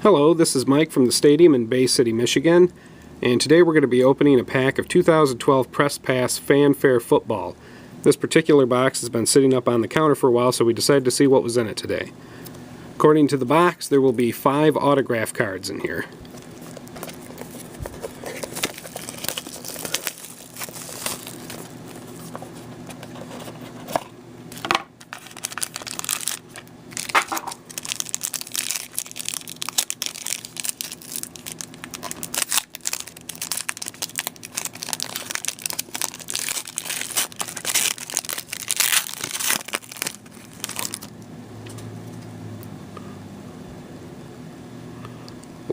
Hello, this is Mike from the stadium in Bay City, Michigan, and today we're going to be opening a pack of 2012 Press Pass Fanfare Football. This particular box has been sitting up on the counter for a while, so we decided to see what was in it today. According to the box, there will be 5 autograph cards in here.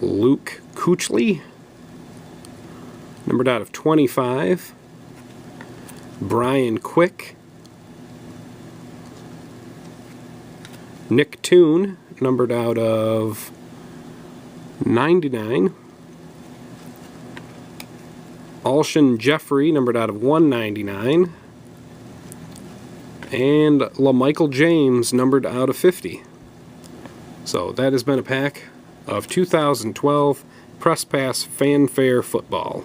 Luke Kuechly, numbered out of 25. Brian Quick. Nick Toon, numbered out of 99. Alshon Jeffrey, numbered out of 199. And LaMichael James, numbered out of 50. So that has been a pack of 2012 Press Pass Fanfare Football.